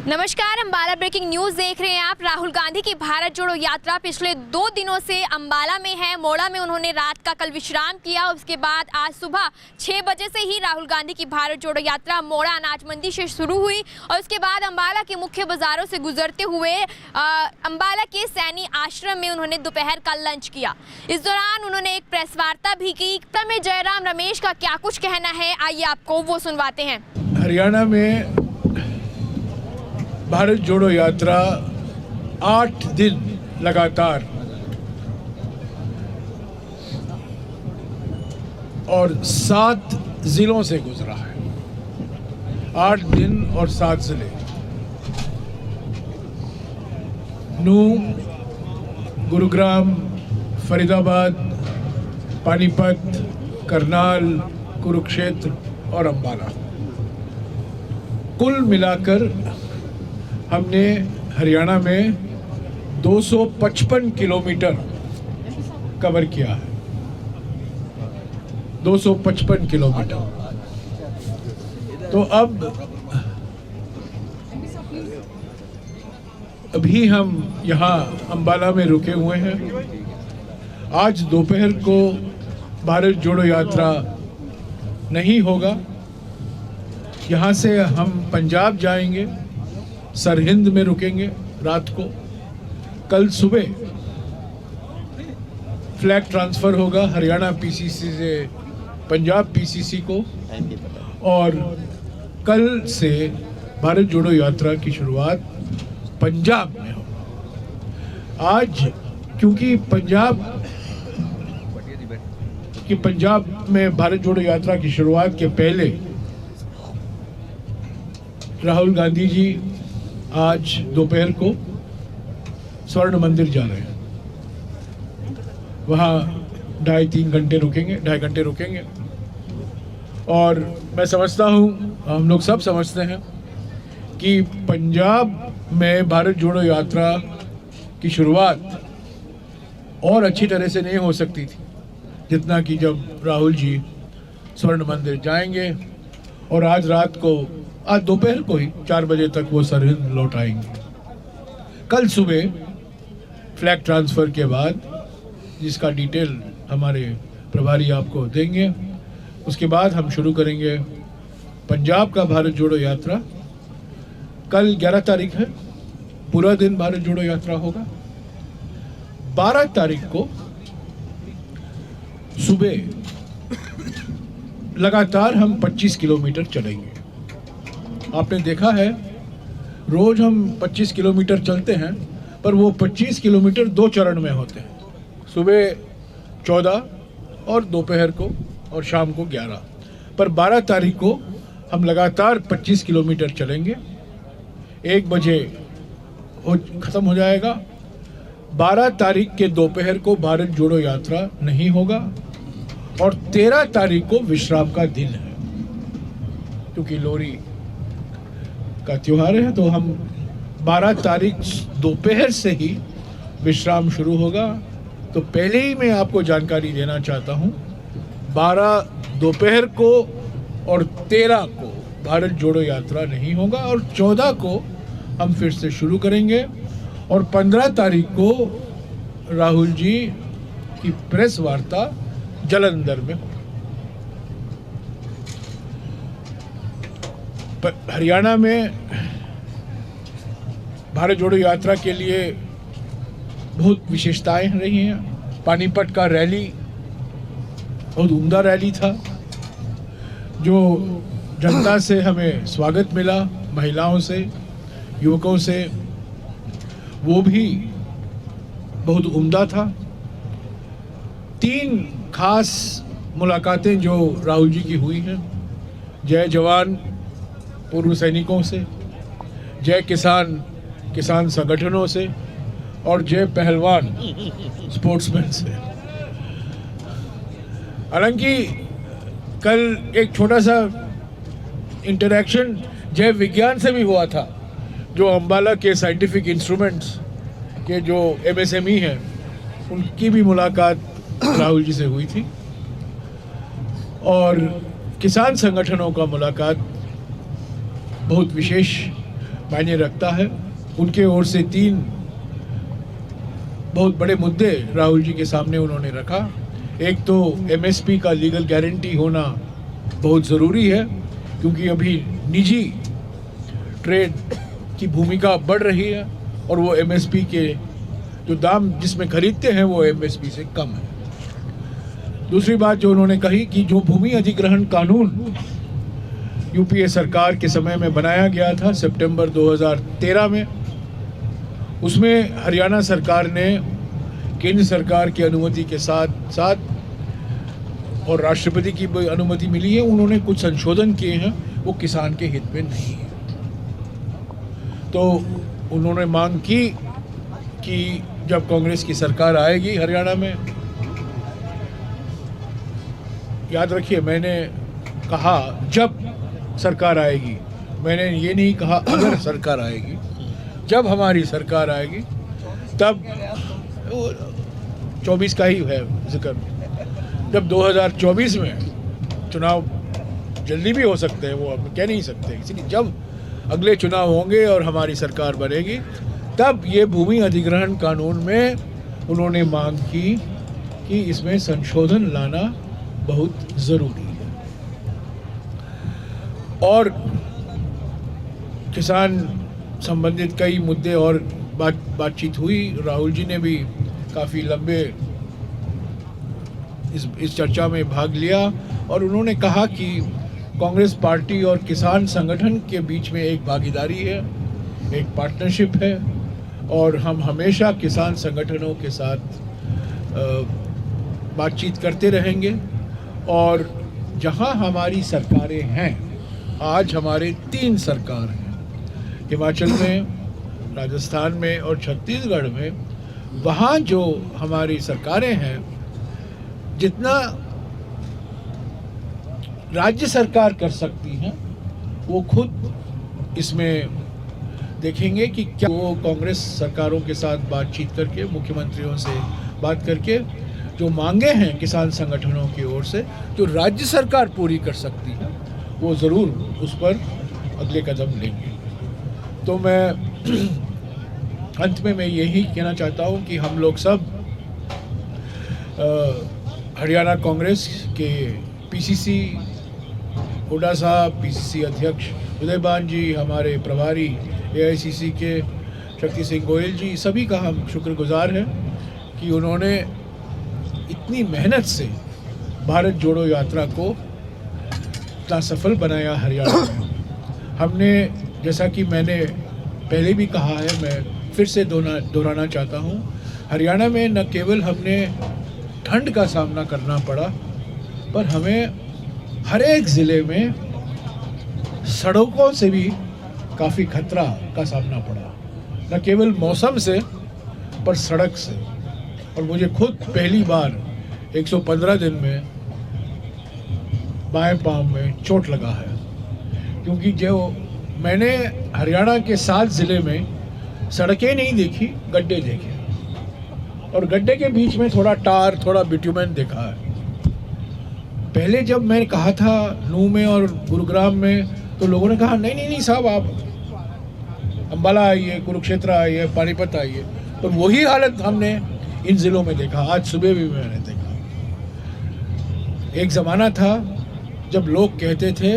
नमस्कार, Ambala breaking news देख रहे हैं आप। राहुल गांधी की भारत जोड़ो यात्रा पिछले 2 दिनों से अंबाला में है। मोड़ा में उन्होंने रात का कल विश्राम किया। उसके बाद आज सुबह 6 बजे से ही राहुल गांधी की भारत जोड़ो यात्रा मोड़ा अनाज मंडी से शुरू हुई और उसके बाद अंबाला के मुख्य बाजारों से गुजरते हुए अंबाला के सैनी आश्रम में उन्होंने दोपहर का लंच किया। इस दौरान उन्होंने एक प्रेस वार्ता भी की। में जयराम रमेश का क्या कुछ कहना है, आइए आपको वो सुनवाते हैं। हरियाणा में भारत जोड़ो यात्रा 8 दिन लगातार और 7 जिलों से गुजरा है। 8 दिन और 7 जिले, नूंह, गुरुग्राम, फरीदाबाद, पानीपत, करनाल, कुरुक्षेत्र और अंबाला। कुल मिलाकर हमने हरियाणा में 255 किलोमीटर कवर किया है। 255 किलोमीटर। तो अभी हम यहाँ अंबाला में रुके हुए हैं। आज दोपहर को भारत जोड़ो यात्रा नहीं होगा। यहाँ से हम पंजाब जाएंगे, सरहिंद में रुकेंगे रात को। कल सुबह फ्लैग ट्रांसफ़र होगा हरियाणा पीसीसी से पंजाब पीसीसी को और कल से भारत जोड़ो यात्रा की शुरुआत पंजाब में होगा। आज क्योंकि पंजाब में भारत जोड़ो यात्रा की शुरुआत के पहले राहुल गांधी जी आज दोपहर को स्वर्ण मंदिर जा रहे हैं। वहाँ 2.5-3 घंटे रुकेंगे, 2.5 घंटे रुकेंगे। और मैं समझता हूँ, हम लोग सब समझते हैं कि पंजाब में भारत जोड़ो यात्रा की शुरुआत और अच्छी तरह से नहीं हो सकती थी जितना कि जब राहुल जी स्वर्ण मंदिर जाएंगे और आज दोपहर को ही 4 बजे तक वो सरहिंद लौट आएंगे। कल सुबह फ्लैग ट्रांसफ़र के बाद, जिसका डिटेल हमारे प्रभारी आपको देंगे, उसके बाद हम शुरू करेंगे पंजाब का भारत जोड़ो यात्रा। कल 11 तारीख है, पूरा दिन भारत जोड़ो यात्रा होगा। 12 तारीख को सुबह लगातार हम 25 किलोमीटर चलेंगे। आपने देखा है रोज हम 25 किलोमीटर चलते हैं, पर वो 25 किलोमीटर 2 चरण में होते हैं, सुबह 14 और दोपहर को और शाम को 11। पर 12 तारीख को हम लगातार 25 किलोमीटर चलेंगे। 1 बजे ख़त्म हो जाएगा। 12 तारीख के दोपहर को भारत जोड़ो यात्रा नहीं होगा और 13 तारीख को विश्राम का दिन है, क्योंकि लोहड़ी का त्योहार है। तो हम 12 तारीख दोपहर से ही विश्राम शुरू होगा। तो पहले ही मैं आपको जानकारी देना चाहता हूँ, 12 दोपहर को और 13 को भारत जोड़ो यात्रा नहीं होगा और 14 को हम फिर से शुरू करेंगे और 15 तारीख को राहुल जी की प्रेस वार्ता जालंधर में होगी। हरियाणा में भारत जोड़ो यात्रा के लिए बहुत विशेषताएं रही हैं। पानीपत का रैली बहुत उम्दा रैली था, जो जनता से हमें स्वागत मिला, महिलाओं से, युवकों से, वो भी बहुत उम्दा था। 3 खास मुलाकातें जो राहुल जी की हुई हैं, जय जवान पूर्व सैनिकों से, जय किसान संगठनों से और जय पहलवान स्पोर्ट्समैन से। हालांकि कल एक छोटा सा इंटरैक्शन जय विज्ञान से भी हुआ था, जो अंबाला के साइंटिफिक इंस्ट्रूमेंट्स के जो MSME हैं, उनकी भी मुलाकात राहुल जी से हुई थी। और किसान संगठनों का मुलाकात बहुत विशेष मायने रखता है। उनके ओर से 3 बहुत बड़े मुद्दे राहुल जी के सामने उन्होंने रखा। एक तो एमएसपी का लीगल गारंटी होना बहुत ज़रूरी है, क्योंकि अभी निजी ट्रेड की भूमिका बढ़ रही है और वो एमएसपी के जो दाम जिसमें खरीदते हैं वो एमएसपी से कम है। दूसरी बात जो उन्होंने कही कि जो भूमि अधिग्रहण कानून यूपीए सरकार के समय में बनाया गया था सितंबर 2013 में, उसमें हरियाणा सरकार ने केंद्र सरकार की अनुमति के साथ साथ और राष्ट्रपति की भी अनुमति मिली है, उन्होंने कुछ संशोधन किए हैं, वो किसान के हित में नहीं है। तो उन्होंने मांग की कि जब कांग्रेस की सरकार आएगी हरियाणा में, याद रखिए मैंने कहा जब सरकार आएगी, मैंने ये नहीं कहा अगर सरकार आएगी, जब हमारी सरकार आएगी तब 24 का ही है जिक्र, जब 2024 में चुनाव जल्दी भी हो सकते हैं, वो अब कह नहीं सकते, इसलिए जब अगले चुनाव होंगे और हमारी सरकार बनेगी तब ये भूमि अधिग्रहण कानून में उन्होंने मांग की कि इसमें संशोधन लाना बहुत ज़रूरी है। और किसान संबंधित कई मुद्दे और बातचीत हुई। राहुल जी ने भी काफ़ी लंबे इस चर्चा में भाग लिया और उन्होंने कहा कि कांग्रेस पार्टी और किसान संगठन के बीच में एक भागीदारी है, एक पार्टनरशिप है और हम हमेशा किसान संगठनों के साथ बातचीत करते रहेंगे। और जहां हमारी सरकारें हैं, आज हमारे 3 सरकार हैं, हिमाचल में, राजस्थान में और छत्तीसगढ़ में, वहाँ जो हमारी सरकारें हैं, जितना राज्य सरकार कर सकती हैं वो खुद इसमें देखेंगे कि क्या वो कांग्रेस सरकारों के साथ बातचीत करके, मुख्यमंत्रियों से बात करके जो मांगे हैं किसान संगठनों की ओर से, जो राज्य सरकार पूरी कर सकती है, वो ज़रूर उस पर अगले कदम लेंगे। तो मैं अंत में मैं यही कहना चाहता हूँ कि हम लोग सब हरियाणा कांग्रेस के पीसीसी हुड्डा साहब, पीसीसी अध्यक्ष उदयभान जी, हमारे प्रभारी एआईसीसी के शक्ति सिंह गोयल जी, सभी का हम शुक्रगुजार हैं कि उन्होंने इतनी मेहनत से भारत जोड़ो यात्रा को इतना सफल बनाया हरियाणा में। हमने, जैसा कि मैंने पहले भी कहा है, मैं फिर से दोहराना चाहता हूँ, हरियाणा में न केवल हमने ठंड का सामना करना पड़ा, पर हमें हर एक ज़िले में सड़कों से भी काफ़ी खतरा का सामना पड़ा, न केवल मौसम से पर सड़क से। और मुझे खुद पहली बार 115 दिन में बाएं पाँव में चोट लगा है, क्योंकि जो मैंने हरियाणा के 7 ज़िले में सड़कें नहीं देखी, गड्ढे देखे, और गड्ढे के बीच में थोड़ा टार, थोड़ा बिट्यूमेन देखा है। पहले जब मैंने कहा था नूह में और गुरुग्राम में, तो लोगों ने कहा नहीं नहीं नहीं साहब, आप अम्बाला आइए, कुरुक्षेत्र आइए, पानीपत आइए। तो वही हालत हमने इन ज़िलों में देखा। आज सुबह भी मैंने देखा। एक ज़माना था जब लोग कहते थे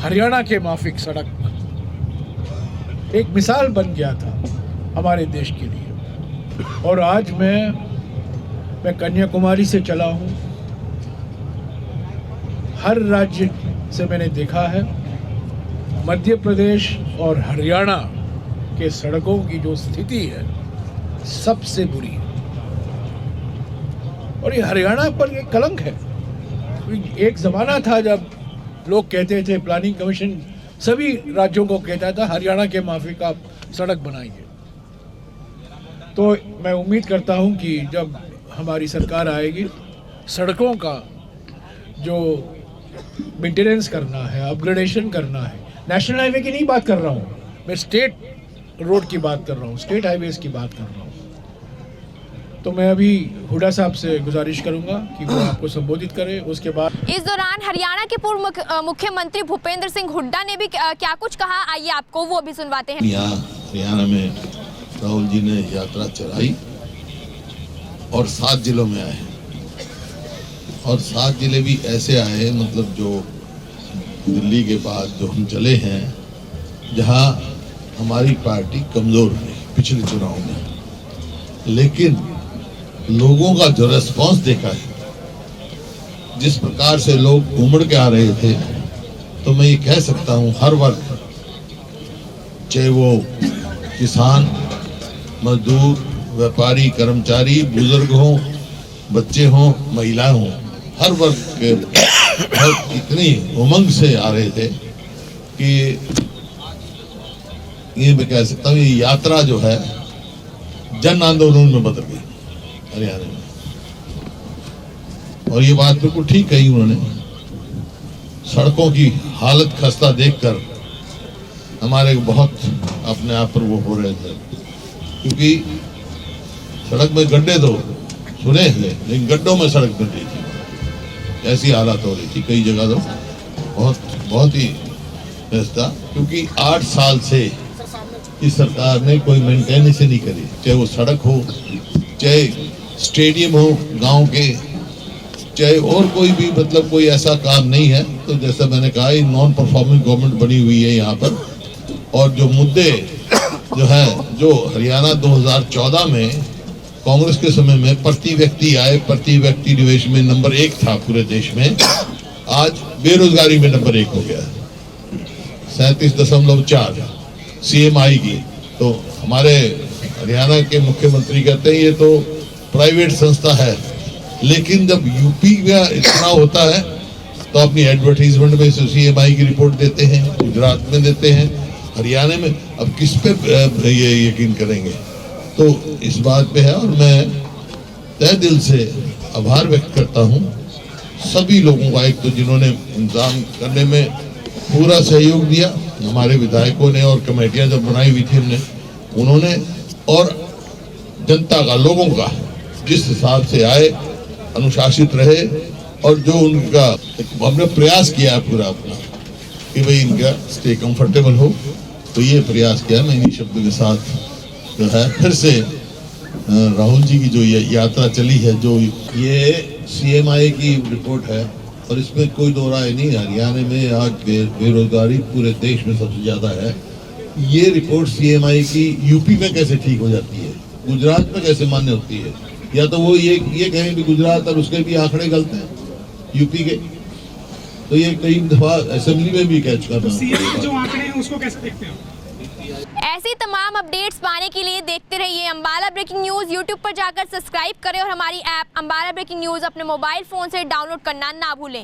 हरियाणा के माफिक सड़क, एक मिसाल बन गया था हमारे देश के लिए। और आज मैं कन्याकुमारी से चला हूँ, हर राज्य से मैंने देखा है, मध्य प्रदेश और हरियाणा के सड़कों की जो स्थिति है सबसे बुरी है। और ये हरियाणा पर ये कलंक है। एक ज़माना था जब लोग कहते थे, प्लानिंग कमीशन सभी राज्यों को कहता था हरियाणा के माफिक आप सड़क बनाइए। तो मैं उम्मीद करता हूं कि जब हमारी सरकार आएगी, सड़कों का जो मेंटेनेंस करना है, अपग्रेडेशन करना है, नेशनल हाईवे की नहीं बात कर रहा हूँ मैं, स्टेट रोड की बात कर रहा हूँ, स्टेट हाईवेज की बात कर रहा हूँ, तो मैं अभी हुड्डा साहब से गुजारिश करूंगा कि वो आपको संबोधित करें। उसके बाद इस दौरान हरियाणा के पूर्व मुख्यमंत्री भूपेंद्र सिंह हुड्डा ने भी क्या कुछ कहा, आइए आपको वो भी सुनवाते हैं। यहाँ हरियाणा में राहुल जी ने यात्रा चलाई और 7 जिलों में आए और 7 जिले भी ऐसे आए, मतलब जो दिल्ली के बाद जो हम चले हैं जहाँ हमारी पार्टी कमजोर रही पिछले चुनाव में, लेकिन लोगों का जो रेस्पॉन्स देखा है, जिस प्रकार से लोग उमड़ के आ रहे थे, तो मैं ये कह सकता हूँ हर वर्ग, चाहे वो किसान, मजदूर, व्यापारी, कर्मचारी, बुजुर्ग हों, बच्चे हों, महिलाएं हों, हर वर्ग के इतनी उमंग से आ रहे थे कि ये मैं कह सकता हूँ ये यात्रा जो है जन आंदोलन में बदल गई हरियाणा में। और ये बात बिल्कुल ठीक कही उन्होंने। सड़कों की हालत खस्ता देखकर हमारे बहुत अपने आप पर वो हो रहे थे, क्योंकि सड़क में गड्ढे तो सुने हैं लेकिन गड्ढों में सड़क बन रही थी, ऐसी हालत हो रही थी कई जगह तो बहुत ही व्यवस्था, क्योंकि 8 साल से इस सरकार ने कोई मेंटेनेंस नहीं करी, चाहे वो सड़क हो, चाहे स्टेडियम हो गांव के, चाहे और कोई भी, मतलब कोई ऐसा काम नहीं है। तो जैसा मैंने कहा नॉन परफॉर्मिंग गवर्नमेंट बनी हुई है यहाँ पर। और जो मुद्दे जो है, जो हरियाणा 2014 में कांग्रेस के समय में प्रति व्यक्ति निवेश में नंबर 1 था पूरे देश में, आज बेरोजगारी में नंबर 1 हो गया 37.4 CMI की। तो हमारे हरियाणा के मुख्यमंत्री कहते हैं ये तो प्राइवेट संस्था है, लेकिन जब यूपी में इतना होता है तो अपनी एडवर्टीजमेंट में CMI की रिपोर्ट देते हैं, गुजरात में देते हैं, हरियाणा में अब किस पे ये यकीन करेंगे। तो इस बात पे है और मैं तहे दिल से आभार व्यक्त करता हूँ सभी लोगों का, एक तो जिन्होंने इंतजाम करने में पूरा सहयोग दिया, हमारे विधायकों ने और कमेटियां जब बनाई हुई थी हमने, उन्होंने, और जनता का, लोगों का जिस हिसाब से आए, अनुशासित रहे, और जो उनका हमने प्रयास किया पूरा अपना कि भाई इनका स्टे कंफर्टेबल हो, तो ये प्रयास किया। मैं इन्हीं शब्दों के साथ जो है फिर से राहुल जी की जो ये यात्रा चली है, जो ये CMI की रिपोर्ट है और इसमें कोई दो राय नहीं, हरियाणा में आज बेरोजगारी पूरे देश में सबसे ज्यादा है। ये रिपोर्ट CMI की यूपी में कैसे ठीक हो जाती है, गुजरात में कैसे मान्य होती है, या तो वो ये कहें कि गुजरात और उसके भी आंकड़े गलत हैं यूपी के, तो ये कई दफा असेंबली में भी कैच करना। तो जो आंकड़े हैं उसको कैसे देखते हैं? ऐसी तमाम अपडेट्स पाने के लिए देखते रहिए अंबाला ब्रेकिंग न्यूज़। यूट्यूब पर जाकर सब्सक्राइब करें और हमारी ऐप अंबाला ब्रेकिंग न्यूज़ अपने मोबाइल फ़ोन से डाउनलोड करना ना भूलें।